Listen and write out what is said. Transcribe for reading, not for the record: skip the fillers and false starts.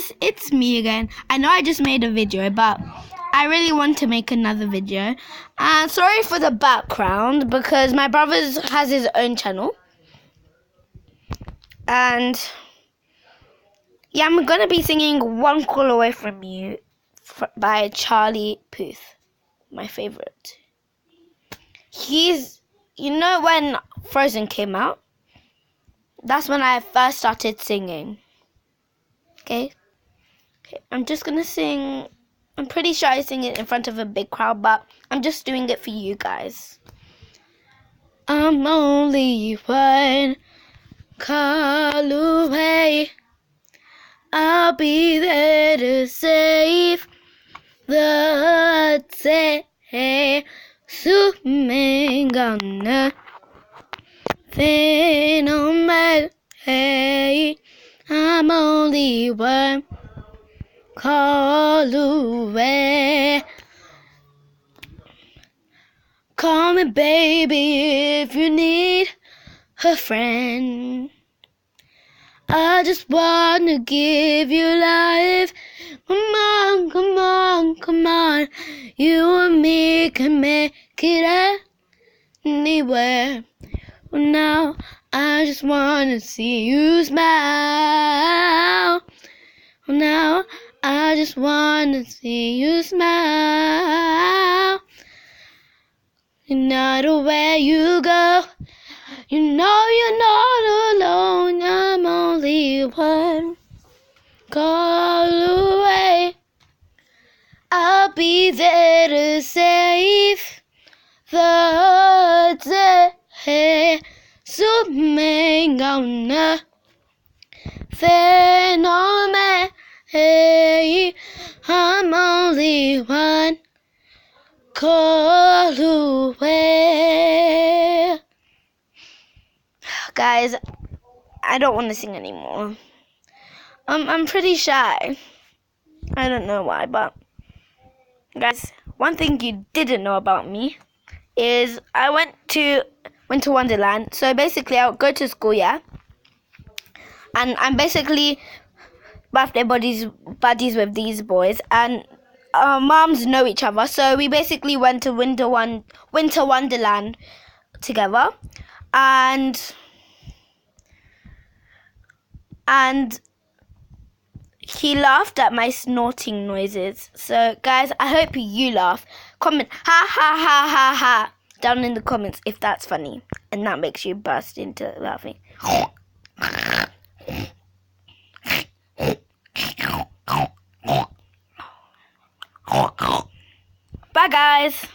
guys, it's me again. I know I just made a video, but I really want to make another video. And sorry for the background because my brother has his own channel. And yeah, I'm going to be singing One Call Away From You by Charlie Puth, my favorite. You know when Frozen came out? That's when I first started singing. Okay, I'm just gonna sing. I'm pretty sure I sing it in front of a big crowd, but I'm just doing it for you guys. I'm only one call away. I'll be there to save the day. Sumengana then on my hey. I'm only one call away. Call me baby if you need a friend. I just wanna give you life. Come on, come on, come on. You and me can make it anywhere. Well, now I just wanna see you smile. Well, now I just wanna see you smile. No matter where you go, you know you're not alone. I'm only one call away. I'll be there to save the day. Sumengana then on me. Hey, I'm only one call away. Guys, I don't want to sing anymore. I'm pretty shy. I don't know why, but guys, one thing you didn't know about me is I went to Winter Wonderland. So basically, I'll go to school, yeah, and I'm basically birthday buddies with these boys, and our moms know each other. So we basically went to Winter Wonderland together, and he laughed at my snorting noises. So guys, I hope you laugh. Comment ha ha ha ha ha down in the comments if that's funny and that makes you burst into laughing. Bye guys.